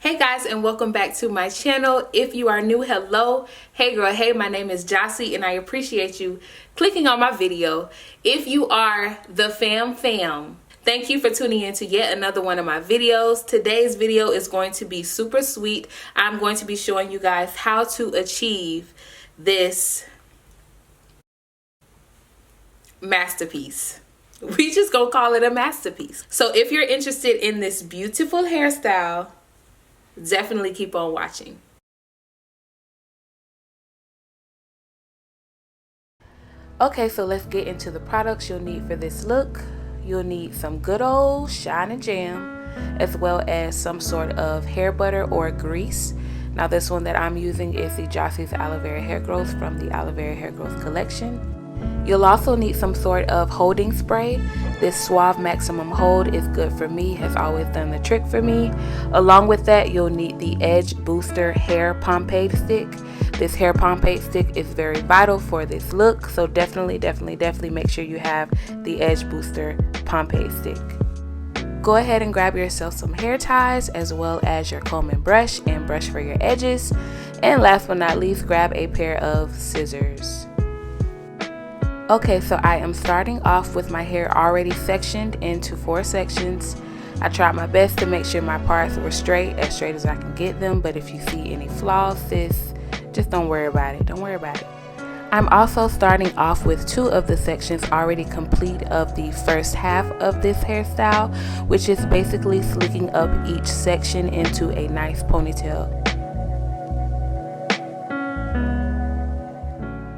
Hey guys, and welcome back to my channel. If you are new, hello. Hey girl, hey, my name is Jossie and I appreciate you clicking on my video. If you are the fam, thank you for tuning in to yet another one of my videos. Today's video is going to be super sweet. I'm going to be showing you guys how to achieve this masterpiece. We just gonna call it a masterpiece. So if you're interested in this beautiful hairstyle, definitely keep on watching. Okay, so let's get into the products you'll need for this look. You'll need some good old shine and jam, as well as some sort of hair butter or grease. Now this one that I'm using is the Jossie's Aloe Vera Hair Growth from the Aloe Vera Hair Growth collection. You'll also need some sort of holding spray. This Suave Maximum Hold is good for me, has always done the trick for me. Along with that, you'll need the Edge Booster Hair Pomade Stick. This hair pomade stick is very vital for this look, so definitely make sure you have the Edge Booster Pomade Stick. Go ahead and grab yourself some hair ties as well as your comb and brush for your edges. And last but not least, grab a pair of scissors. Okay, so I am starting off with my hair already sectioned into 4 sections. I tried my best to make sure my parts were straight as I can get them, but if you see any flaws, sis, just don't worry about it. Don't worry about it. I'm also starting off with 2 of the sections already complete of the first half of this hairstyle, which is basically slicking up each section into a nice ponytail.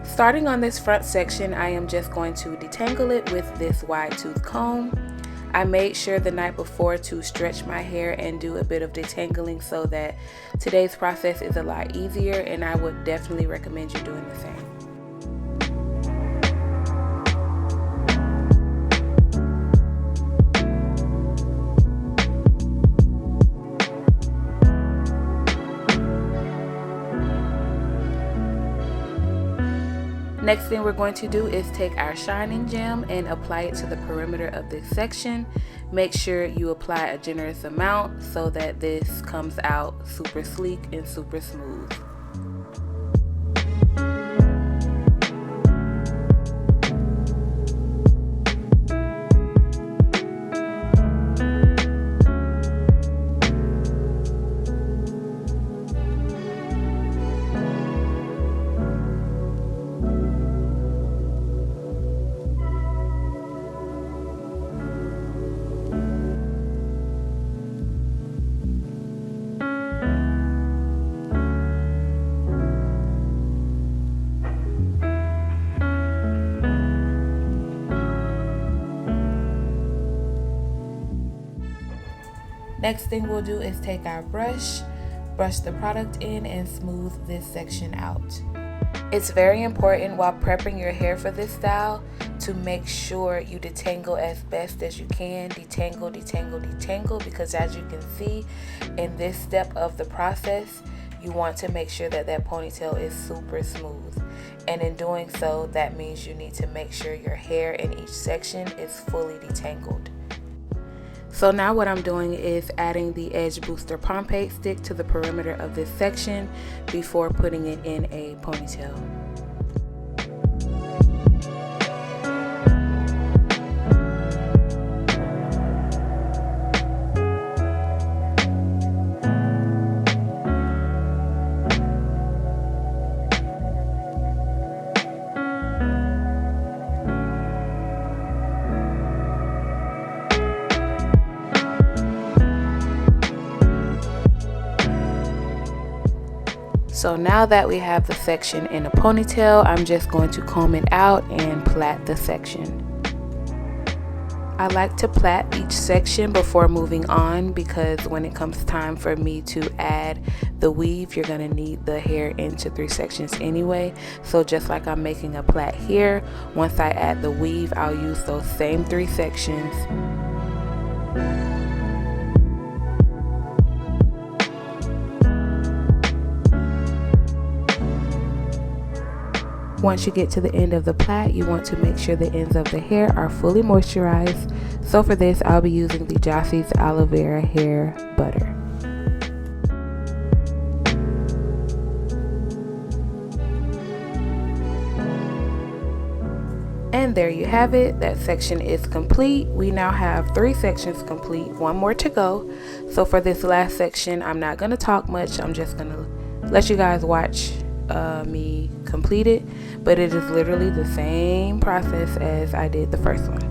Starting on this front section, I am just going to detangle it with this wide tooth comb. I made sure the night before to stretch my hair and do a bit of detangling so that today's process is a lot easier, and I would definitely recommend you doing the same. Next thing we're going to do is take our shining gem and apply it to the perimeter of this section. Make sure you apply a generous amount so that this comes out super sleek and super smooth. Next thing we'll do is take our brush the product in, and smooth this section out. It's very important while prepping your hair for this style to make sure you detangle as best as you can. Detangle, because as you can see in this step of the process, you want to make sure that that ponytail is super smooth. And in doing so, that means you need to make sure your hair in each section is fully detangled. So now what I'm doing is adding the Edge Booster Pomade Stick to the perimeter of this section before putting it in a ponytail. So now that we have the section in a ponytail, I'm just going to comb it out and plait the section. I like to plait each section before moving on, because when it comes time for me to add the weave, you're going to need the hair into 3 sections anyway. So just like I'm making a plait here, once I add the weave, I'll use those same 3 sections. Once you get to the end of the plait, you want to make sure the ends of the hair are fully moisturized. So for this, I'll be using the Jossie's Aloe Vera Hair Butter. And there you have it. That section is complete. We now have 3 sections complete, 1 more to go. So for this last section, I'm not going to talk much. I'm just going to let you guys watch me complete it. But it is literally the same process as I did the first one.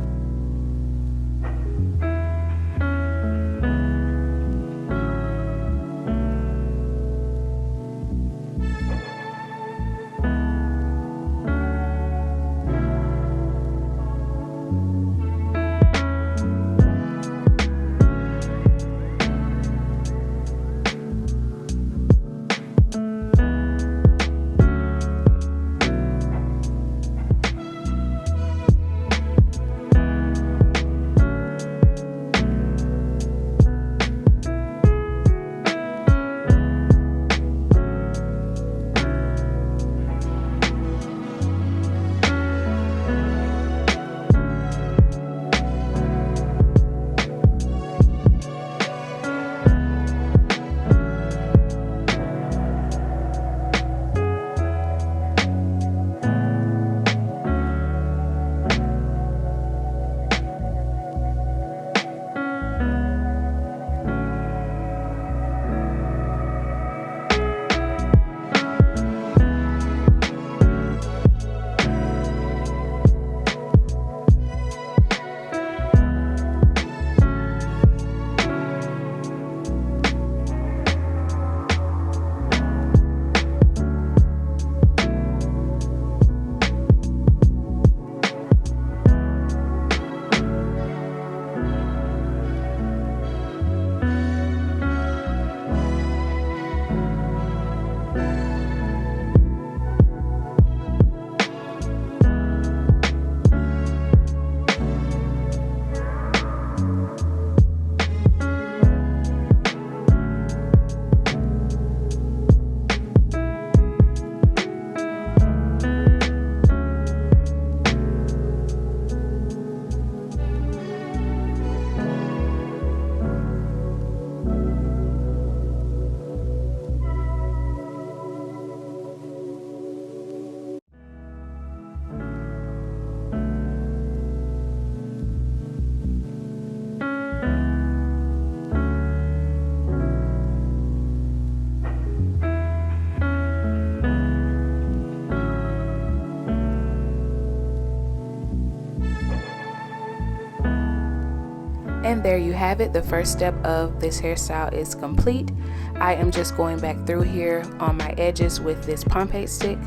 And there you have it. The first step of this hairstyle is complete. I am just going back through here on my edges with this pomade stick.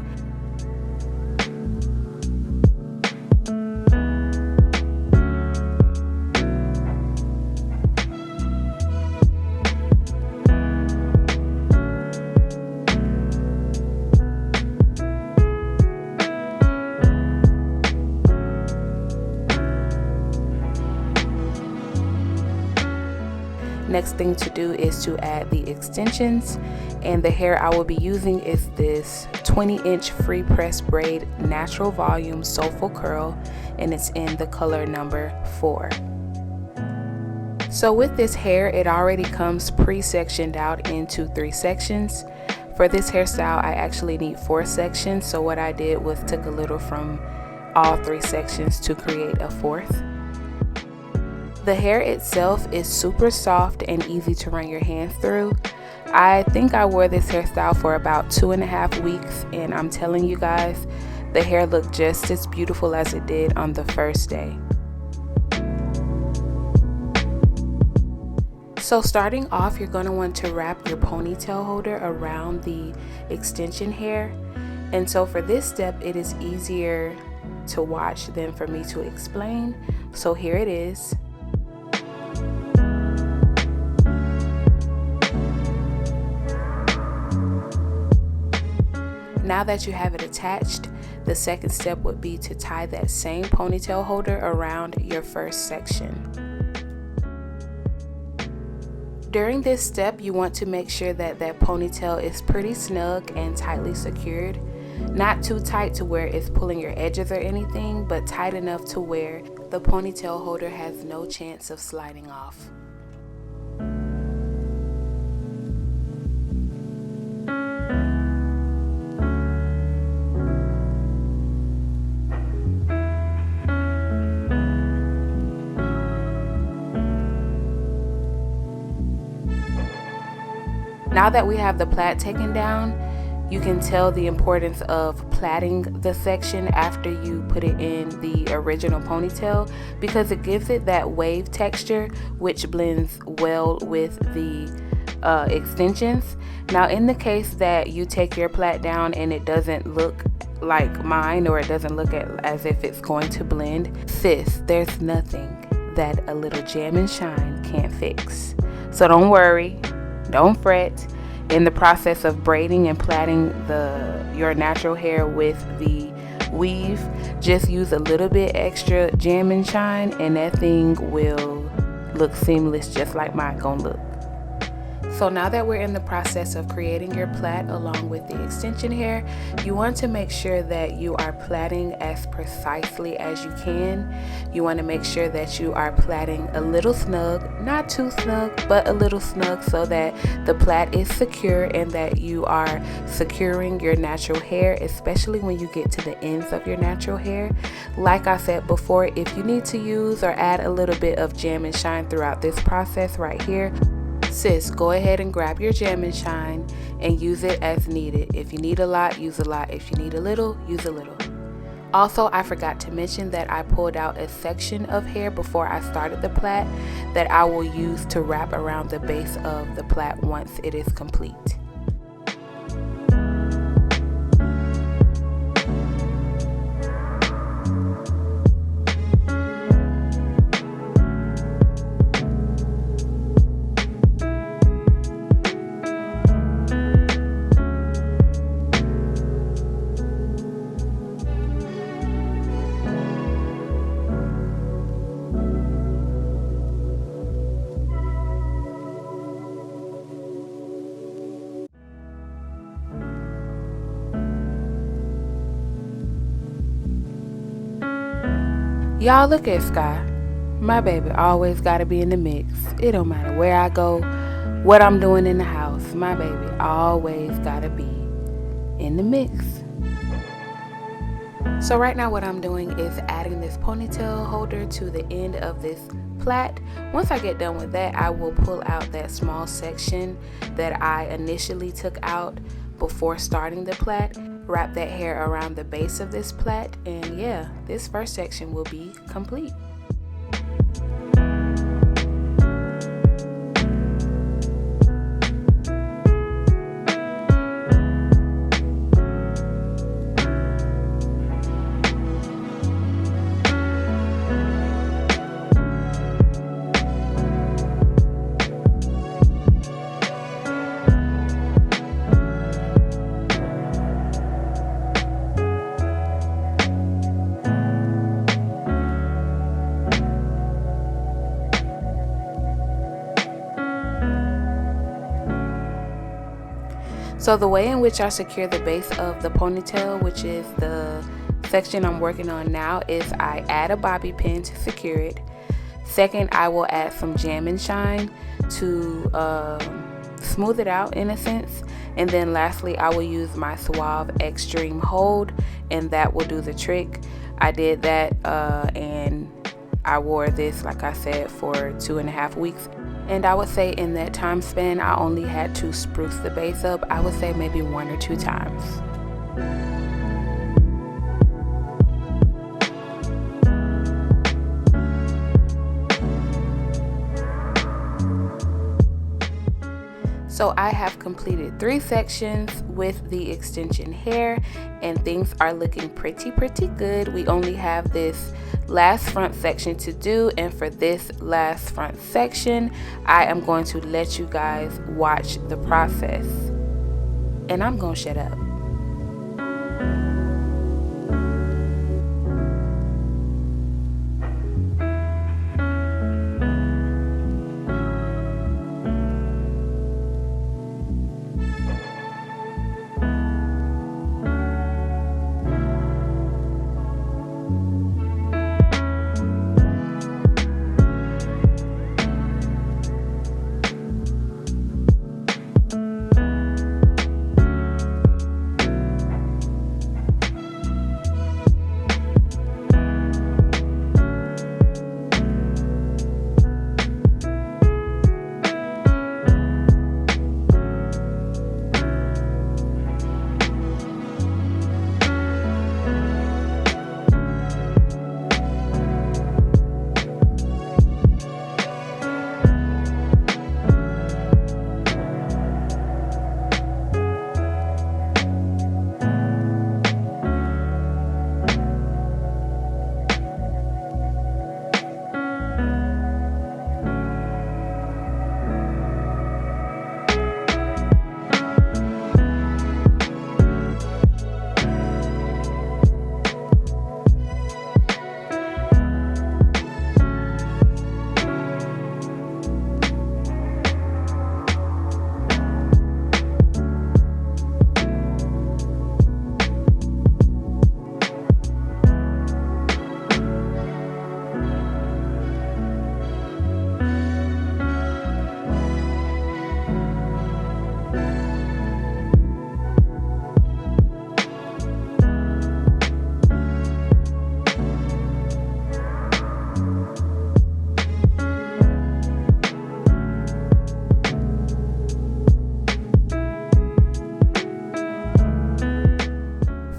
Next thing to do is to add the extensions, and the hair I will be using is this 20-inch free press braid natural volume soulful curl, and it's in the color number 4. So with this hair, it already comes pre-sectioned out into 3 sections. For this hairstyle, I actually need 4 sections, so what I did was took a little from all 3 sections to create a 4th. The hair itself is super soft and easy to run your hands through. I think I wore this hairstyle for about 2.5 weeks, and I'm telling you guys, the hair looked just as beautiful as it did on the first day. So starting off, you're going to want to wrap your ponytail holder around the extension hair. And so for this step, it is easier to watch than for me to explain. So here it is. Now that you have it attached, the second step would be to tie that same ponytail holder around your first section. During this step, you want to make sure that that ponytail is pretty snug and tightly secured. Not too tight to where it's pulling your edges or anything, but tight enough to where the ponytail holder has no chance of sliding off. Now that we have the plait taken down, you can tell the importance of plaiting the section after you put it in the original ponytail, because it gives it that wave texture which blends well with the extensions. Now in the case that you take your plait down and it doesn't look like mine, or it doesn't look as if it's going to blend, sis, there's nothing that a little jam and shine can't fix. So don't worry, don't fret. In the process of braiding and plaiting your natural hair with the weave, just use a little bit extra jam and shine and that thing will look seamless, just like mine gonna look. So now that we're in the process of creating your plait along with the extension hair, you want to make sure that you are plaiting as precisely as you can. You want to make sure that you are plaiting a little snug, not too snug, but a little snug, so that the plait is secure and that you are securing your natural hair, especially when you get to the ends of your natural hair. Like I said before, if you need to use or add a little bit of jam and shine throughout this process right here, sis, go ahead and grab your jam and shine and use it as needed. If you need a lot, use a lot. If you need a little, use a little. Also, I forgot to mention that I pulled out a section of hair before I started the plait that I will use to wrap around the base of the plait once it is complete. Y'all, look at Sky. My baby always gotta be in the mix. It don't matter where I go, what I'm doing in the house. My baby always gotta be in the mix. So right now what I'm doing is adding this ponytail holder to the end of this plait. Once I get done with that, I will pull out that small section that I initially took out before starting the plait, wrap that hair around the base of this plait, and yeah, this first section will be complete. So the way in which I secure the base of the ponytail, which is the section I'm working on now, is I add a bobby pin to secure it. Second, I will add some jam and shine to smooth it out in a sense. And then lastly, I will use my Suave Extreme Hold, and that will do the trick. I did that and I wore this, like I said, for 2.5 weeks. And I would say in that time span, I only had to spruce the base up, I would say maybe 1 or 2 times. So I have completed 3 sections with the extension hair, and things are looking pretty good. We only have this last front section to do, and for this last front section, I am going to let you guys watch the process, and I'm gonna shut up.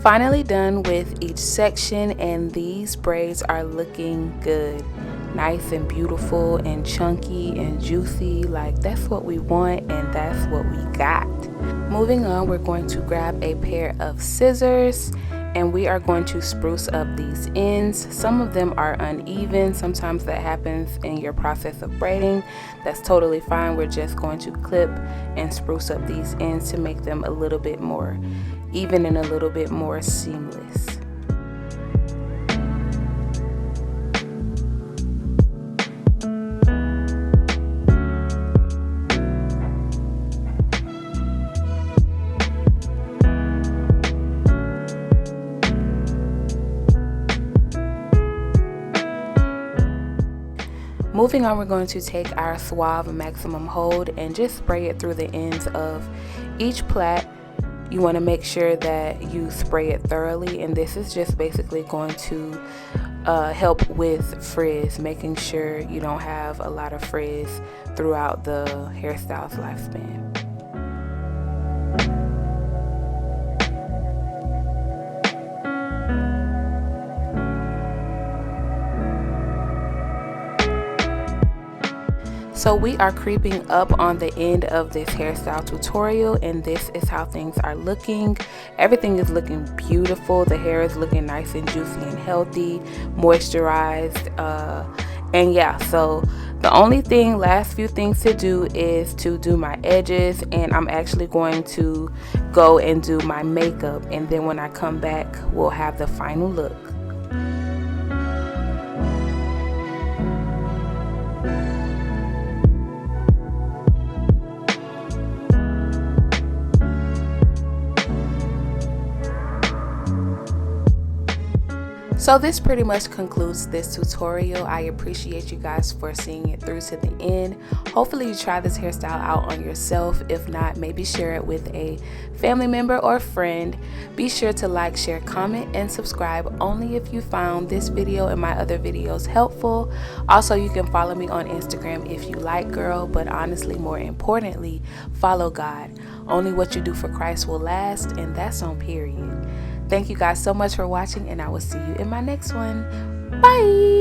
Finally done with each section, and these braids are looking good. Nice and beautiful and chunky and juicy. Like, that's what we want, and that's what we got. Moving on, we're going to grab a pair of scissors and we are going to spruce up these ends. Some of them are uneven. Sometimes that happens in your process of braiding. That's totally fine. We're just going to clip and spruce up these ends to make them a little bit more even and a little bit more seamless. Moving on, we're going to take our Suave Maximum Hold and just spray it through the ends of each plait. You want to make sure that you spray it thoroughly, and this is just basically going to help with frizz, making sure you don't have a lot of frizz throughout the hairstyle's lifespan. So we are creeping up on the end of this hairstyle tutorial, and this is how things are looking. Everything is looking beautiful. The hair is looking nice and juicy and healthy, moisturized, and yeah, so the only thing, last few things to do is to do my edges, and I'm actually going to go and do my makeup, and then when I come back we'll have the final look. So this pretty much concludes this tutorial. I appreciate you guys for seeing it through to the end. Hopefully you try this hairstyle out on yourself. If not, maybe share it with a family member or friend. Be sure to like, share, comment, and subscribe only if you found this video and my other videos helpful. Also, you can follow me on Instagram if you like, girl, but honestly, more importantly, follow God. Only what you do for Christ will last, and that's on period. Thank you guys so much for watching, and I will see you in my next one. Bye!